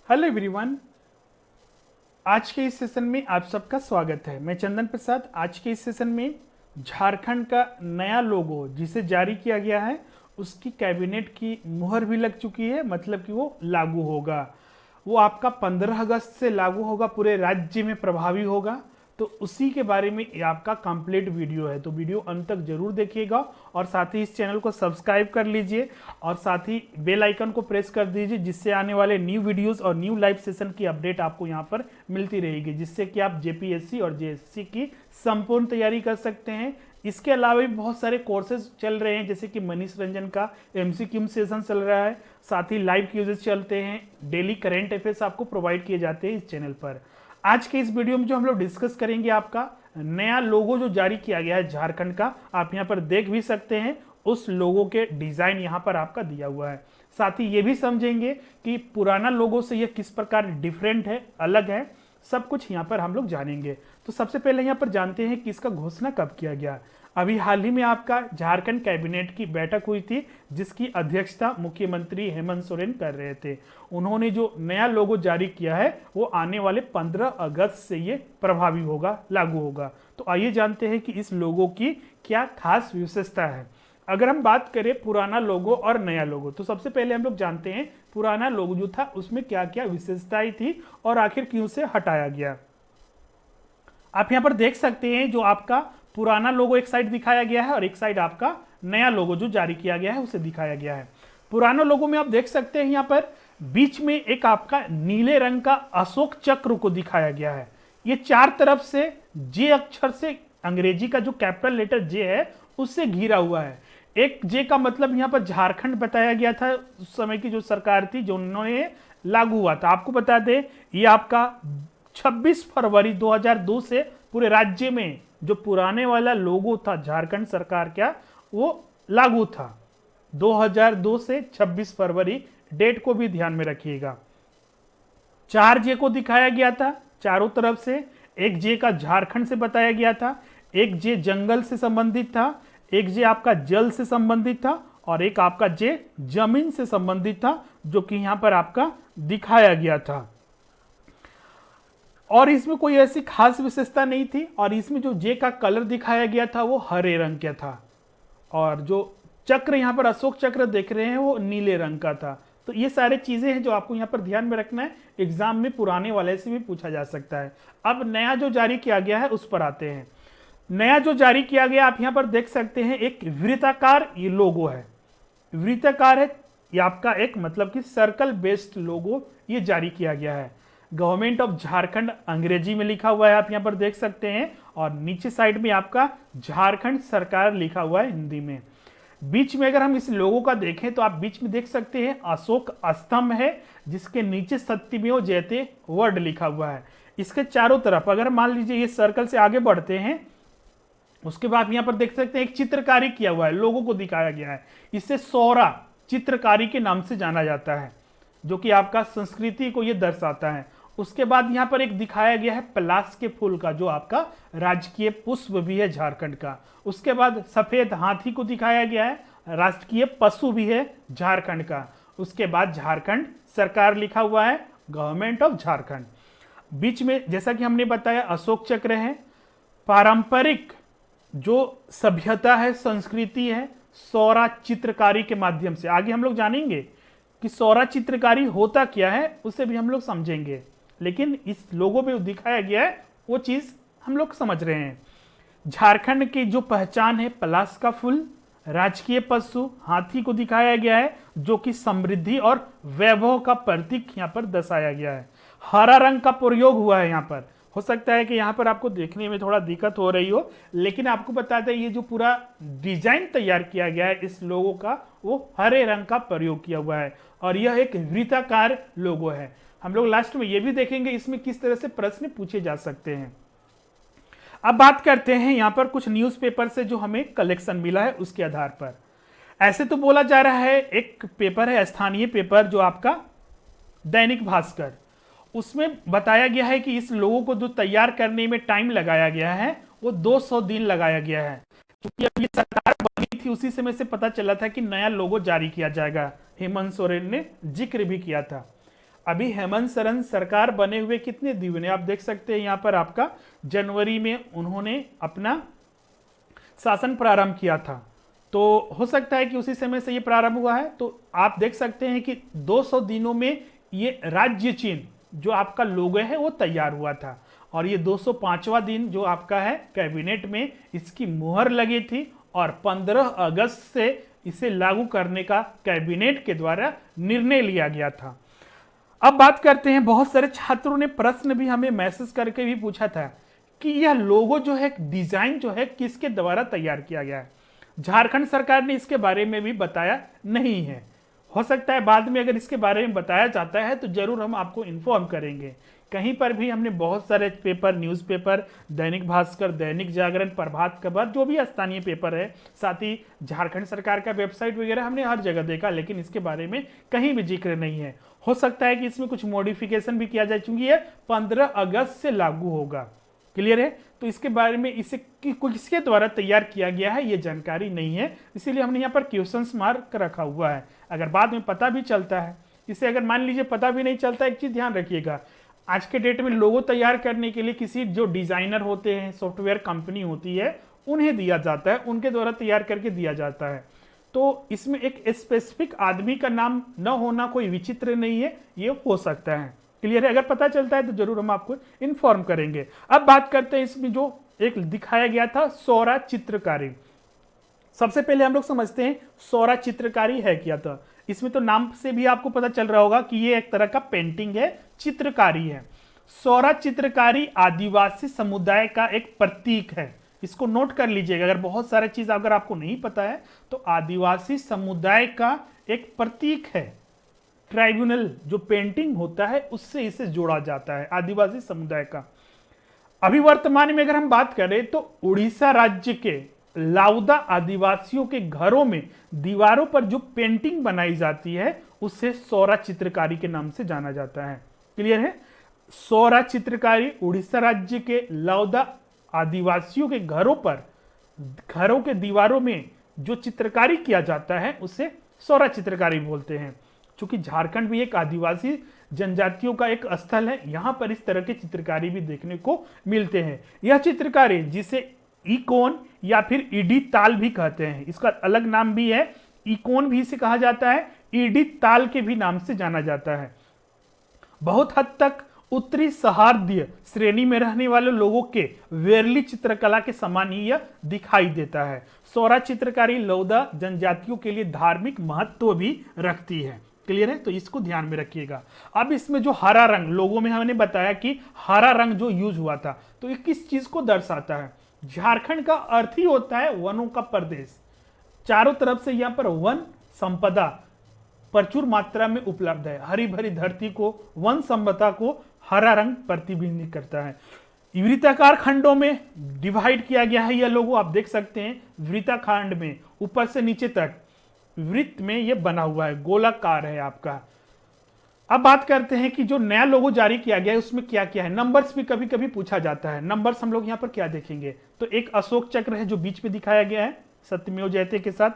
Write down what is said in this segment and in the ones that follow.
Hello everyone. आज के इस सेशन में आप सबका स्वागत है। मैं चंदन प्रसाद। आज के इस सेशन में झारखंड का नया लोगो जिसे जारी किया गया है उसकी कैबिनेट की मुहर भी लग चुकी है, मतलब कि वो लागू होगा। वो आपका 15 अगस्त से लागू होगा, पूरे राज्य में प्रभावी होगा। तो उसी के बारे में ये आपका कंप्लीट वीडियो है, तो वीडियो अंत तक जरूर देखिएगा और साथ ही इस चैनल को सब्सक्राइब कर लीजिए और साथ ही बेल आइकन को प्रेस कर दीजिए, जिससे आने वाले न्यू वीडियोस और न्यू लाइव सेशन की अपडेट आपको यहाँ पर मिलती रहेगी, जिससे कि आप जेपीएससी और जेएससी की संपूर्ण तैयारी कर सकते हैं। इसके अलावा भी बहुत सारे कोर्सेज चल रहे हैं, जैसे कि मनीष रंजन का एमसीक्यू सेशन चल रहा है, साथ ही लाइव क्यूजेस चलते हैं, डेली करंट अफेयर्स आपको प्रोवाइड किए जाते हैं इस चैनल पर। आज के इस वीडियो में जो हम लोग डिस्कस करेंगे, आपका नया लोगो जो जारी किया गया है झारखंड का, आप यहाँ पर देख भी सकते हैं। उस लोगो के डिजाइन यहाँ पर आपका दिया हुआ है। साथ ही ये भी समझेंगे कि पुराना लोगो से ये किस प्रकार डिफरेंट है, अलग है, सब कुछ यहाँ पर हम लोग जानेंगे। तो सबसे पहले यहाँ पर जानते हैं कि इसका घोषणा कब किया गया। अभी हाल ही में आपका झारखंड कैबिनेट की बैठक हुई थी, जिसकी अध्यक्षता मुख्यमंत्री हेमंत सोरेन कर रहे थे। उन्होंने जो नया लोगो जारी किया है वो आने वाले 15 अगस्त से ये प्रभावी होगा, लागू होगा। तो आइए जानते हैं कि इस लोगो की क्या खास विशेषता है। अगर हम बात करें पुराना लोगो और नया लोगो, तो सबसे पहले हम लोग जानते हैं पुराना लोगो जो था उसमें क्या क्या विशेषताएं थी और आखिर क्यों से हटाया गया। आप यहां पर देख सकते हैं जो आपका पुराना लोगो एक साइड दिखाया गया है और एक साइड आपका नया लोगो जो जारी किया गया है उसे दिखाया गया है। पुराना लोगो में आप देख सकते हैं यहां पर बीच में एक आपका नीले रंग का अशोक चक्र को दिखाया गया है। ये चार तरफ से जे अक्षर से, अंग्रेजी का जो कैपिटल लेटर जे है उससे घिरा हुआ है। एक जे का मतलब यहाँ पर झारखंड बताया गया था, उस समय की जो सरकार थी जो उन्होंने लागू हुआ था। आपको बता दें ये आपका 26 फरवरी 2002 से पूरे राज्य में जो पुराने वाला लोगो था झारखंड सरकार का वो लागू था। 2002 से 26 फरवरी, डेट को भी ध्यान में रखिएगा। 4 जे को दिखाया गया था चारों तरफ से। एक जे का झारखंड से बताया गया था, एक जे जंगल से संबंधित था, एक जे आपका जल से संबंधित था और एक आपका जे जमीन से संबंधित था, जो कि यहां पर आपका दिखाया गया था। और इसमें कोई ऐसी खास विशेषता नहीं थी। और इसमें जो जे का कलर दिखाया गया था वो हरे रंग का था और जो चक्र यहाँ पर अशोक चक्र देख रहे हैं वो नीले रंग का था। तो ये सारे चीजें हैं जो आपको यहाँ पर ध्यान में रखना है, एग्जाम में पुराने वाले से भी पूछा जा सकता है। अब नया जो जारी किया गया है उस पर आते हैं। नया जो जारी किया गया आप यहाँ पर देख सकते हैं, एक वृत्ताकार ये लोगो है, वृत्ताकार है ये आपका, एक मतलब कि सर्कल बेस्ड लोगो ये जारी किया गया है। गवर्नमेंट ऑफ झारखंड अंग्रेजी में लिखा हुआ है, आप यहां पर देख सकते हैं, और नीचे साइड में आपका झारखंड सरकार लिखा हुआ है हिंदी में। बीच में अगर हम इस लोगो का देखें तो आप बीच में देख सकते हैं अशोक स्तंभ है, जिसके नीचे सत्यमेव जयते वर्ड लिखा हुआ है। इसके चारों तरफ अगर मान लीजिए ये सर्कल से आगे बढ़ते हैं, उसके बाद यहां पर देख सकते हैं एक चित्रकारी किया हुआ है, लोगों को दिखाया गया है। इसे सौरा चित्रकारी के नाम से जाना जाता है, जो कि आपका संस्कृति को ये दर्शाता है। उसके बाद यहाँ पर एक दिखाया गया है पलाश के फूल का, जो आपका राजकीय पुष्प भी है झारखंड का। उसके बाद सफेद हाथी को दिखाया गया है, राष्ट्रीय पशु भी है झारखंड का। उसके बाद झारखंड सरकार लिखा हुआ है, गवर्नमेंट ऑफ झारखंड। बीच में जैसा कि हमने बताया अशोक चक्र है। पारंपरिक जो सभ्यता है, संस्कृति है, सौरा चित्रकारी के माध्यम से। आगे हम लोग जानेंगे कि सौरा चित्रकारी होता क्या है, उसे भी हम लोग समझेंगे, लेकिन इस लोगो में दिखाया गया है वो चीज हम लोग समझ रहे हैं। झारखंड की जो पहचान है, पलाश का फूल, राजकीय पशु हाथी को दिखाया गया है, जो कि समृद्धि और वैभव का प्रतीक यहाँ पर दर्शाया गया है। हरा रंग का प्रयोग हुआ है यहाँ पर। हो सकता है कि यहाँ पर आपको देखने में थोड़ा दिक्कत हो रही हो, लेकिन आपको बता दें ये जो पूरा डिजाइन तैयार किया गया है इस लोगो का, वो हरे रंग का प्रयोग किया हुआ है और यह एक वृत्ताकार लोगो है। हम लोग लास्ट में ये भी देखेंगे इसमें किस तरह से प्रश्न पूछे जा सकते हैं। अब बात करते हैं यहाँ पर कुछ न्यूज़पेपर से जो हमें कलेक्शन मिला है उसके आधार पर। ऐसे तो बोला जा रहा है, एक पेपर है स्थानीय पेपर जो आपका दैनिक भास्कर, उसमें बताया गया है कि इस लोगों को जो तैयार करने में टाइम लगाया गया है वो 200 दिन लगाया गया है। क्योंकि अब ये सरकार बनी थी उसी समय से पता चला था कि नया लोगो जारी किया जाएगा, हेमंत सोरेन ने जिक्र भी किया था। अभी हेमंत सोरेन सरकार बने हुए कितने दिन है, आप देख सकते हैं यहाँ पर आपका जनवरी में उन्होंने अपना शासन प्रारंभ किया था, तो हो सकता है कि उसी समय से ये प्रारंभ हुआ है। तो आप देख सकते हैं कि 200 दिनों में ये राज्य चिन्ह जो आपका लोगो है वो तैयार हुआ था, और ये 205वां दिन जो आपका है कैबिनेट में इसकी मुहर लगी थी, और 15 अगस्त से इसे लागू करने का कैबिनेट के द्वारा निर्णय लिया गया था। अब बात करते हैं, बहुत सारे छात्रों ने प्रश्न भी हमें मैसेज करके भी पूछा था कि यह लोगो जो है, डिजाइन जो है, किसके द्वारा तैयार किया गया है। झारखंड सरकार ने इसके बारे में भी बताया नहीं है। हो सकता है बाद में अगर इसके बारे में बताया जाता है तो जरूर हम आपको इन्फॉर्म करेंगे। कहीं पर भी हमने बहुत सारे पेपर, न्यूज़पेपर, दैनिक भास्कर, दैनिक जागरण, प्रभात खबर, जो भी स्थानीय पेपर है, साथ ही झारखंड सरकार का वेबसाइट वगैरह हमने हर जगह देखा, लेकिन इसके बारे में कहीं भी जिक्र नहीं है। हो सकता है कि इसमें कुछ मॉडिफिकेशन भी किया जाए, क्योंकि ये 15 अगस्त से लागू होगा। क्लियर है? तो इसके बारे में इसे किसके द्वारा तैयार किया गया है ये जानकारी नहीं है, इसीलिए हमने यहाँ पर क्वेश्चंस मार्क रखा हुआ है। अगर बाद में पता भी चलता है, इसे अगर मान लीजिए पता भी नहीं चलता, एक चीज ध्यान रखिएगा, आज के डेट में लोगो तैयार करने के लिए किसी जो डिजाइनर होते हैं, सॉफ्टवेयर कंपनी होती है, उन्हें दिया जाता है, उनके द्वारा तैयार करके दिया जाता है। तो इसमें एक स्पेसिफिक आदमी का नाम न होना कोई विचित्र नहीं है, ये हो सकता है। क्लियर है? अगर पता चलता है तो जरूर हम आपको इन्फॉर्म करेंगे। अब बात करते हैं इसमें जो एक दिखाया गया था सौरा चित्रकारी। सबसे पहले हम लोग समझते हैं सौरा चित्रकारी है क्या था। इसमें तो नाम से भी आपको पता चल रहा होगा कि ये एक तरह का पेंटिंग है, चित्रकारी है। सौरा चित्रकारी आदिवासी समुदाय का एक प्रतीक है, इसको नोट कर लीजिएगा। अगर बहुत सारे चीज अगर आपको नहीं पता है तो आदिवासी समुदाय का एक प्रतीक है। ट्राइब्यूनल जो पेंटिंग होता है उससे इसे जोड़ा जाता है, आदिवासी समुदाय का। अभी वर्तमान में अगर हम बात करें तो उड़ीसा राज्य के लाउदा आदिवासियों के घरों में दीवारों पर जो पेंटिंग बनाई जाती है उसे सौरा चित्रकारी के नाम से जाना जाता है। क्लियर है? सौरा चित्रकारी उड़ीसा राज्य के लाउदा आदिवासियों के घरों पर, घरों के दीवारों में जो चित्रकारी किया जाता है उसे सौरा चित्रकारी बोलते हैं। चूंकि झारखंड भी एक आदिवासी जनजातियों का एक स्थल है, यहां पर इस तरह के चित्रकारी भी देखने को मिलते हैं। यह चित्रकारी जिसे इकोन या फिर ईडी ताल भी कहते हैं, इसका अलग नाम भी है, इकोन भी इसे कहा जाता है, ईडी ताल के भी नाम से जाना जाता है। बहुत हद तक उत्तरी सहार्दीय श्रेणी में रहने वाले लोगों के वेरली चित्रकला के समान ही यह दिखाई देता है। सौरा चित्रकारी लौदा जनजातियों के लिए धार्मिक महत्व भी रखती है। क्लियर है? तो इसको ध्यान में रखिएगा। अब इसमें जो हरा रंग, लोगों में हमने बताया कि हरा रंग जो यूज हुआ था, तो ये किस चीज को दर्शाता है? झारखंड का अर्थ ही होता है वनों का प्रदेश। चारों तरफ से यहाँ पर वन संपदा प्रचुर मात्रा में उपलब्ध है। हरी भरी धरती को, वन संपदा को हरा रंग प्रतिबिंबित करता है। वृत्ताकार खंडों में डिवाइड किया गया है यह लोगो, आप देख सकते हैं वृत्ताखंड में ऊपर से नीचे तक वृत्त में यह बना हुआ है, गोलाकार है आपका। अब बात करते हैं कि जो नया लोगो जारी किया गया है उसमें क्या क्या है। नंबर्स भी कभी कभी पूछा जाता है। नंबर्स हम लोग यहाँ पर क्या देखेंगे, तो एक अशोक चक्र है जो बीच में दिखाया गया है सत्यमेव जयते के साथ।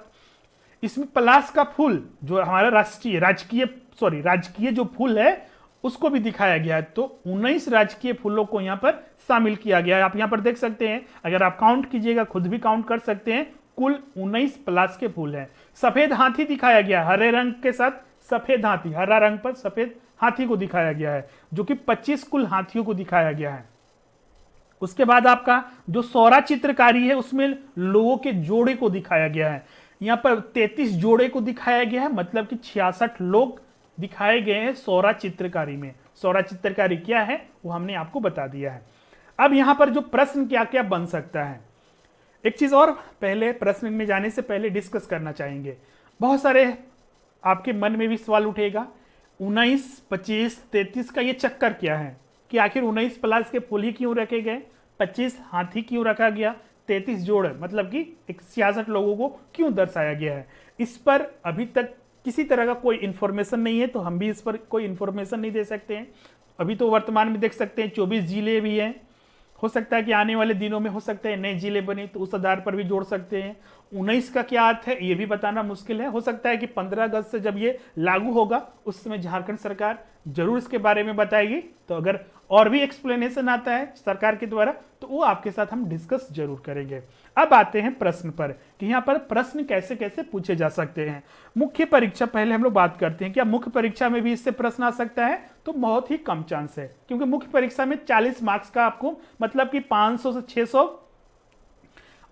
इसमें पलाश का फूल जो हमारा राजकीय जो फूल है उसको भी दिखाया गया है। तो 19 राजकीय फूलों को यहाँ पर शामिल किया गया है। आप यहाँ पर देख सकते हैं, अगर आप काउंट कीजिएगा, खुद भी काउंट कर सकते हैं, कुल 19 पलाश के फूल हैं। सफेद हाथी दिखाया गया, हरे रंग के साथ सफेद हाथी, हरा रंग पर सफेद हाथी को दिखाया गया है, जो कि 25 कुल हाथियों को दिखाया गया है। उसके बाद आपका जो सौरा चित्रकारी है उसमें लोगों के जोड़े को दिखाया गया है। यहाँ पर 33 जोड़े को दिखाया गया है, मतलब कि 66 लोग दिखाए गए हैं सौरा चित्रकारी में। सौरा चित्रकारी क्या है वो हमने आपको बता दिया है। अब यहाँ पर जो प्रश्न क्या क्या बन सकता है, एक चीज और पहले प्रश्न में जाने से पहले डिस्कस करना चाहेंगे। बहुत सारे आपके मन में भी सवाल उठेगा, 19, 25, 33 का ये चक्कर क्या है, कि आखिर 19 पलाश के फूल ही क्यों रखे गए, 25 हाथी क्यों रखा गया, 33 जोड़ मतलब कि 66 लोगों को क्यों दर्शाया गया है। इस पर अभी तक किसी तरह का कोई इंफॉर्मेशन नहीं है, तो हम भी इस पर कोई इंफॉर्मेशन नहीं दे सकते हैं। अभी तो वर्तमान में देख सकते हैं 24 जिले भी हैं, हो सकता है कि आने वाले दिनों में हो सकता है नए जिले बने तो उस आधार पर भी जोड़ सकते हैं। 19 का क्या अर्थ है ये भी बताना मुश्किल है। हो सकता है कि 15 अगस्त से जब ये लागू होगा उस समय झारखंड सरकार जरूर इसके बारे में बताएगी। तो अगर और भी एक्सप्लेनेशन आता है सरकार के द्वारा तो वो आपके साथ हम डिस्कस जरूर करेंगे। अब आते हैं प्रश्न पर कि यहाँ पर प्रश्न कैसे कैसे पूछे जा सकते हैं। मुख्य परीक्षा पहले हम लोग बात करते हैं, क्या मुख्य परीक्षा में भी इससे प्रश्न आ सकता है? तो बहुत ही कम चांस है, क्योंकि मुख्य परीक्षा में 40 मार्क्स का आपको मतलब कि 500 से 600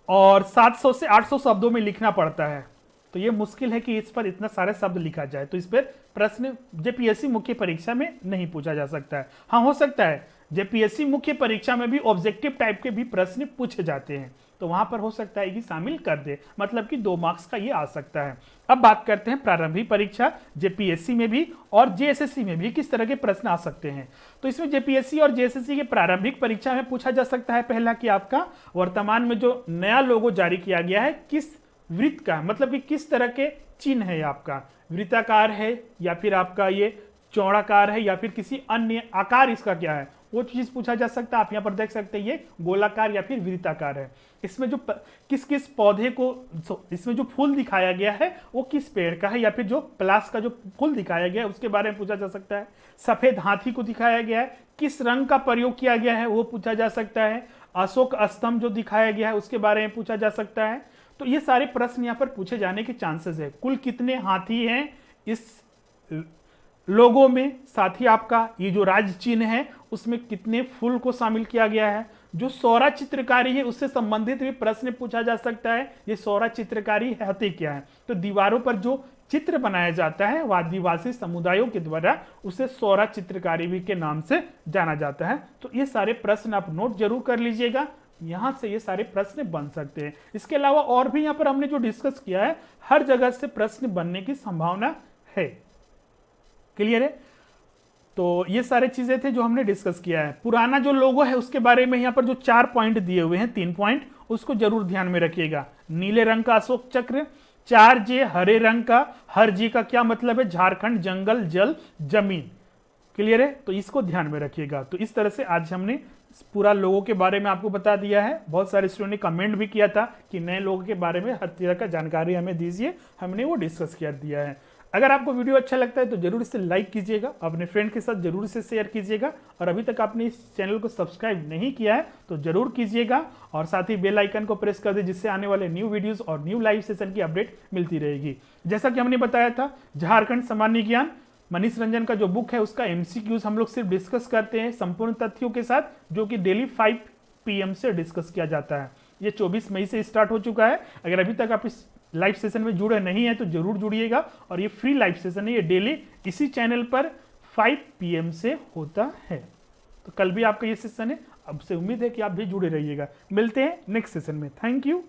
और 700 से 800 शब्दों में लिखना पड़ता है। तो ये मुश्किल है कि इस पर इतना सारे शब्द लिखा जाए, तो इस पर प्रश्न जेपीएससी मुख्य परीक्षा में नहीं पूछा जा सकता है। हाँ, हो सकता है जेपीएससी मुख्य परीक्षा में भी ऑब्जेक्टिव टाइप के भी प्रश्न पूछे जाते हैं, तो वहां पर हो सकता है कि शामिल कर दे, मतलब कि 2 मार्क्स का ये आ सकता है। अब बात करते हैं प्रारंभिक परीक्षा जेपीएससी में भी और जेएसएससी में भी किस तरह के प्रश्न आ सकते हैं। तो इसमें जेपीएससी और जेएसएससी के प्रारंभिक परीक्षा में पूछा जा सकता है पहला कि आपका वर्तमान में जो नया लोगो जारी किया गया है किस वृत्त का, मतलब कि किस तरह के चिन्ह है आपका, वृत्ताकार है या फिर आपका ये चौड़ाकार है या फिर किसी अन्य आकार इसका क्या है, वो चीज पूछा जा सकता है। आप यहाँ पर देख सकते हैं ये गोलाकार या फिर वृत्ताकार है। इसमें जो किस किस पौधे को, इसमें जो फूल दिखाया गया है वो किस पेड़ का है, या फिर जो प्लास का जो फूल दिखाया गया है उसके बारे में पूछा जा सकता है। सफेद हाथी को दिखाया गया है, किस रंग का प्रयोग किया गया है वो पूछा जा सकता है। अशोक स्तंभ जो दिखाया गया है उसके बारे में पूछा जा सकता है। तो ये सारे प्रश्न यहाँ पर पूछे जाने के चांसेस है। कुल कितने हाथी हैं इस लोगों में, साथ ही आपका ये जो राज्य चिन्ह है उसमें कितने फूल को शामिल किया गया है। जो सौरा चित्रकारी है उससे संबंधित भी प्रश्न पूछा जा सकता है, ये सौरा चित्रकारी है क्या है। तो दीवारों पर जो चित्र बनाया जाता है वह आदिवासी समुदायों के द्वारा उसे सौरा चित्रकारी भी के नाम से जाना जाता है। तो ये सारे प्रश्न आप नोट जरूर कर लीजिएगा, यहां से ये सारे प्रश्न बन सकते हैं। इसके अलावा और भी यहाँ पर हमने जो डिस्कस किया है हर जगह से प्रश्न बनने की संभावना है। क्लियर है? तो ये सारे चीजें थे जो हमने डिस्कस किया है। पुराना जो लोगो है उसके बारे में यहाँ पर जो 4 पॉइंट दिए हुए हैं, 3 पॉइंट, उसको जरूर ध्यान में रखिएगा। नीले रंग का अशोक चक्र, 4J हरे रंग का, हर जी का क्या मतलब है, झारखंड जंगल जल जमीन। क्लियर है? तो इसको ध्यान में रखिएगा। तो इस तरह से आज हमने पूरा लोगों के बारे में आपको बता दिया है। बहुत सारे स्टूडेंट ने कमेंट भी किया था कि नए लोगों के बारे में हर तरह का जानकारी हमें दीजिए, हमने वो डिस्कस कर दिया है। अगर आपको वीडियो अच्छा लगता है तो जरूर इसे लाइक कीजिएगा, अपने फ्रेंड के साथ जरूर इसे शेयर कीजिएगा, और अभी तक आपने इस चैनल को सब्सक्राइब नहीं किया है तो जरूर कीजिएगा, और साथ ही बेल आइकन को प्रेस कर दे जिससे आने वाले न्यू वीडियोस और न्यू लाइव सेशन की अपडेट मिलती रहेगी। जैसा कि हमने बताया था झारखंड सामान्य ज्ञान मनीष रंजन का जो बुक है उसका एमसीक्यूज हम लोग सिर्फ डिस्कस करते हैं संपूर्ण तथ्यों के साथ, जो कि डेली 5 PM से डिस्कस किया जाता है। ये 24 मई से स्टार्ट हो चुका है। अगर अभी तक आप इस लाइव सेशन में जुड़े नहीं है तो जरूर जुड़िएगा, और ये फ्री लाइव सेशन है, ये डेली इसी चैनल पर 5 PM से होता है। तो कल भी आपका ये सेशन है, अब से उम्मीद है कि आप भी जुड़े रहिएगा। मिलते हैं नेक्स्ट सेशन में। Thank you.